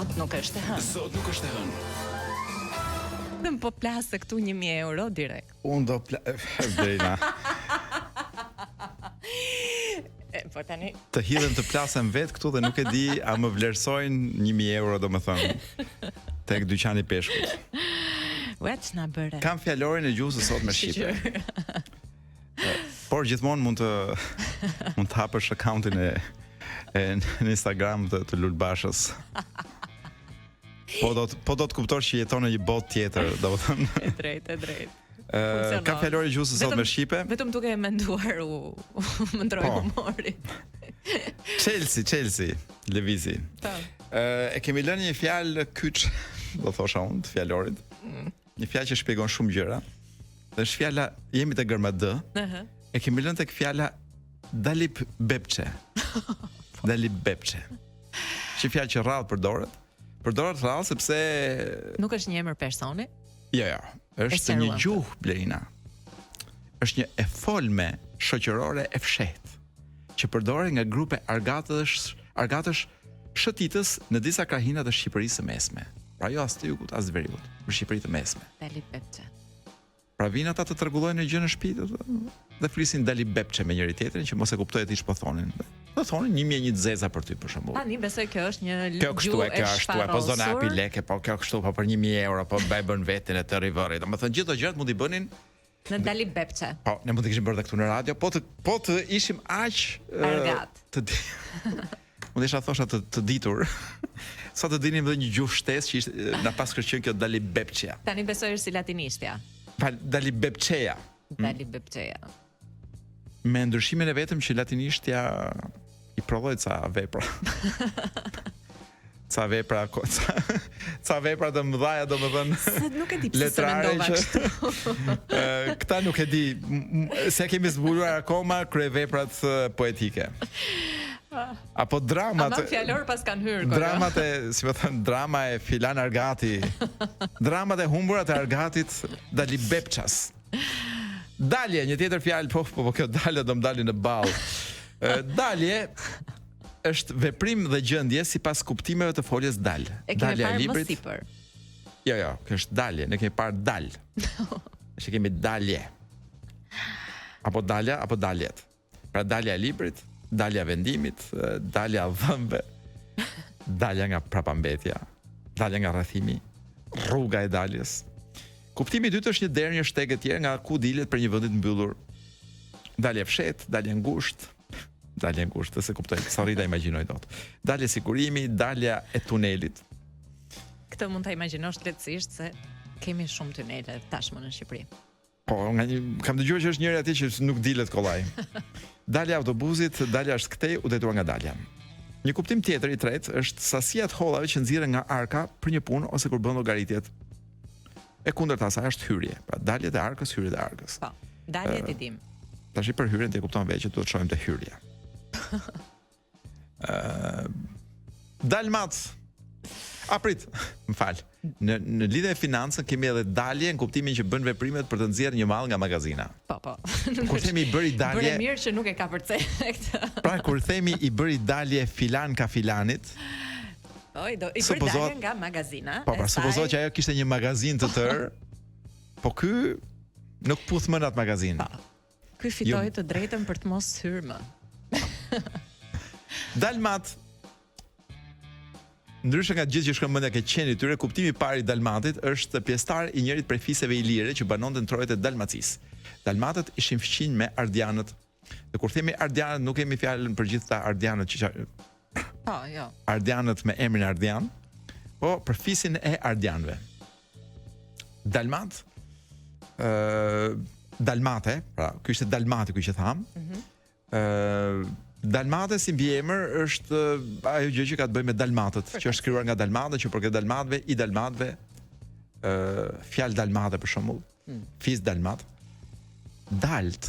Sot nuk është e hënë. Sot nuk është e hënë. Them po plasë këtu 1000 euro direkt. Unë do Drejna. Po tani Të hidhem të plasem vetë këtu dhe nuk e di a më vlerësojnë 1000 euro domethënë tek dyqani peshkut. Ua ç'na bëre. Kam fjalorin e gjuhës sot me shqipe. Por gjithmonë mund të hapësh akauntin e në Instagram të Lulbashës. Po do të kuptosh që jeton në një botë tjetër, domethënë. E drejt. Kam fjalorin e gjuhës sot me shqipe. Vetëm duke e menduar u më ndroi humori. Chelsea, lëvizi. E kemi lënë një fjalë kyç, do thosha unë, të fjalorit. Një fjalë që shpjegon shumë gjëra. Dhe është fjala jemi te gërma D. E kemi lënë tek fjala Dalip Bepçe. Dalip Bepçe. Që fjalë që rrallë përdoret. Përdoret rrallë sepse nuk është një emër personi? Jo. Është një gjuhë Blerina. Është një e folme shoqërore e fshehtë që përdoret nga grupe argatësh shëtitës në disa krahina të Shqipërisë së Mesme. Pra jo as të jugut, as të veriut, në Shqipëri të Mesme. Dalip Bepçe. Pra vinë ata të tregulojnë në gjë në shtëpi dhe flisin Dalip Bepçe me njëri tjetrin që mos e kuptojë ti ç'po thonin. Do thonin 1001 zeza për ty për shembull. Tani besoj kjo është një gjuhë e shfarosur. Po zona api lekë, po kjo kështu, po për 1000 euro, po bën vetin e të rivërit. Domethënë gjithë ato gjërat mund i bënin në Dalip Bepçe. Po, ne mund të kishim bërë këtu në radio, po të ishim aq argat. Mund isha thosha të ditur. Sa të dinim dhe një gjuhë shtesë që na pas kërcyen kjo Dalip Bepçe. Tani besoj është si latinishtja. Dalip Bepçeja. Dalip Bepçeja. Me ndryshimin e vetëm që latinishtja i prodhoi ca vepra. Ca vepra të mëdha, domethënë. Nuk e di pse se mendova kështu. Këta nuk e di, se kemi zbuluar akoma kryeveprat poetike. Apo dramat. Ama fjalor pas kanë hyrë. Dramat e, si më thënë, drama e Filan Argati. Dramat e humburat e Argatit Dalip Bepças. Dalje, një tjetër fjalë, po kjo dalje do më dali në ball. Dalje është veprim dhe gjendje sipas kuptimeve të foljes dal. E kemi parë më sipër. Jo, kjo është dalje, ne kemi parë dal. Që kemi dalje. Apo dalja, apo daljet. Pra dalja e librit, dalja e vendimit, dalja e dhëmbëve, dalja nga prapambetja, dalja nga rrethimi, rruga e daljes. Kuptimi i dytë është një derë, një shteg e tjerë nga ku dilet për një vendi të mbyllur. Dalje fshet, dalje ngushtë, se kuptoj, sa rrita imagjinoj dot. Dalje sigurimi, dalja e tunelit. Këtë mund ta imagjinosh lehtësisht se kemi shumë tunele tashmë në Shqipëri. Po, kam dëgjuar që është njëri atje që nuk dilet kollaj. Dalja e autobusit, dalja është këtej, u detyruar nga dalja. Një kuptim tjetër i tretë është sasia e hollave që nxirren nga arka për një punë ose kur bën llogaritjet. E kundërta asaj është hyrje. Pra daljet e arkës, hyrjet e arkës. Po, daljet e dim. Tash për hyrjen ti e kupton vetë që duhet të shohim te hyrja. Dalmat. Prit, më fal. Në lidhje me financën kemi edhe dalje në kuptimin që bën veprimet për të nxjerrë një mall nga magazina. Po. Kur themi i bëri dalje. Bëre mirë që nuk e ka përcjell këtë. Pra kur themi i bëri dalje filan ka filanit. Po, i bëri dalje nga magazina. Po, pra supozohet që ajo kishte një magazin të tërë. Po ky nuk puth më në atë magazin. Po. Ky fitoi të drejtën për të mos hyrë më. Dalmat. Ndryshe nga gjithë që shkon mendja ke qenit tyre, kuptimi i parë i dalmatit është pjesëtar i njërit prej fisëve ilire që banonte në trojet e Dalmacisë. Dalmatët ishin fqinj me ardianët. Dhe kur themi ardianët, nuk kemi fjalën për gjithë ta ardianët që po, jo. Ardianët me emrin Ardian, po për fisin e ardianëve. Dalmat, dalmate, pra ky ishte dalmati që tham. Dalmate si mbiemër është ajo gjë që ka të bëjë me dalmatët, që është krijuar nga dalmatët, që përket dalmatëve, i dalmatëve, fjalë dalmate për shembull, fis dalmat. Dalt.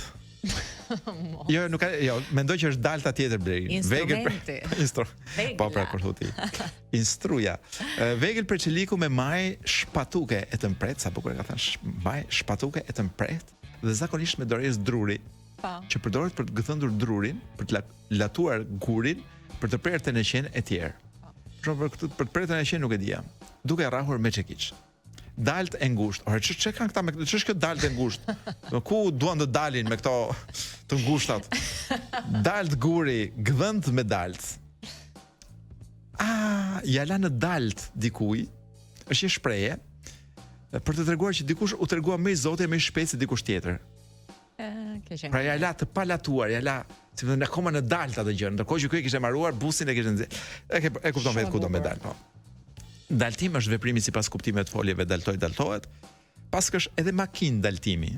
Jo, nuk ka, jo, mendoj që është dalta tjetër Bleri. Instrumenti. Po pra kur thotë. Instruja. Vegël për çeliku me maj shpatuke e të mpret, sa bukur e ka thënë, maj shpatuke e të mpret, dhe zakonisht me dorez druri. Që përdoret për të gëthëndur drurin, për të latuar gurin, për të prerë të në qenë e tjerë. Për këtë për të pretën e qenë nuk e dija. Duke rrahur me çekiç. Dalt e ngushtë. Ore ç'e kanë këta me këtë? Ç'është kjo dalt e ngushtë? Ku duan të dalin me këto të ngushtat? Dalt guri, gdhënd me dalt. Ja la në dalt dikuj. Është një shprehje për të treguar që dikush u tregua më i Zotit më i shpejt se dikush tjetër. Pra ja la të palatuar, ja la, si më thënë, akoma në dalt atë gjë, ndërkohë që ky e kishte marruar busin e kishte nxjerr. E kupton vetë ku do me dal, po. Daltim është veprimi sipas kuptimeve të foljeve daltohet. Pas është edhe makinë daltimi.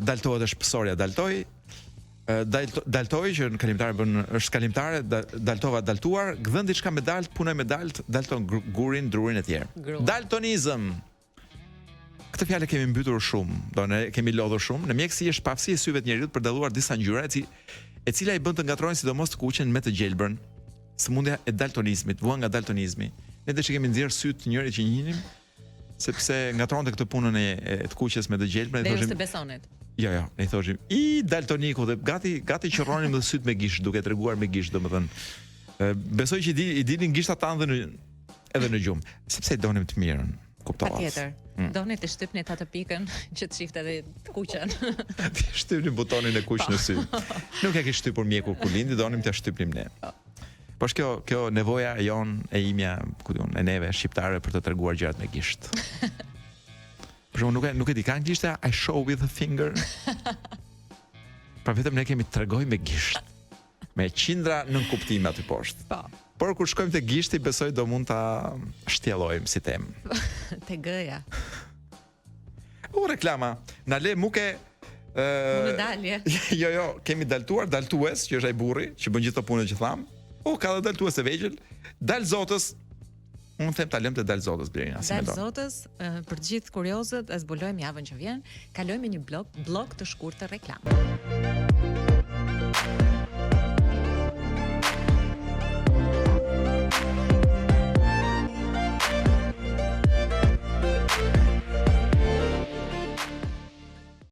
Daltohet është pësorja daltoj. Daltoj që në kalimtare bën është kalimtare, daltova daltuar, gdhën diçka me dalt, punoj me dalt, dalton gurin, drurin e tjerë. Daltonizëm. Këtë fjalë kemi mbytur shumë, do ne kemi lodhur shumë. Në mjekësi është pafësi e syve të njerëzit për dalluar disa ngjyra, e cila i bën të ngatrojnë sidomos të kuqen me të gjelbërn. Sëmundja e daltonizmit, vuan nga daltonizmi. Ne që kemi nxjerr syt të njërit që njihnim, sepse ngatronte këtë punën e të kuqes me të gjelbërn, ne thoshim. Dhe besonit. Jo, ne thoshim i daltoniku dhe gati qërronim dhe syt me gisht, duke treguar me gisht, domethënë. Besoj që i dilin gishtat tanë edhe në gjumë, sepse donim të mirën. Patjetër. Doni të shtypni atë pikën që të shifte edhe të kuqen. Të shtypni butonin e kuq në sy. Nuk e ke shtypur mjeku ku lindi, donim të shtypnim ne. Po kjo nevoja jon e imja, ku diun, e neve shqiptarëve për të treguar gjërat me gisht. Por nuk e di kanë gishta I show with a finger. Pra vetëm ne kemi të tregoj me gisht. Me qindra nën kuptime aty poshtë. Po. Por kur shkojmë te gishti, besoj do mund ta shtjellojmë si temë. Te gëja. Reklama. Na le muke Unë dalje. Jo, kemi daltues, që është ai burri, që bën gjithë ato punën që tham. Ka dhe daltues e vegjël. Dal Zotës. Unë them ta lëm të Dal Zotës Blerina, si mendon? Dal Zotës, për të gjithë kuriozët, e zbulojmë javën që vjen, kalojmë një blok të shkurtër reklamë.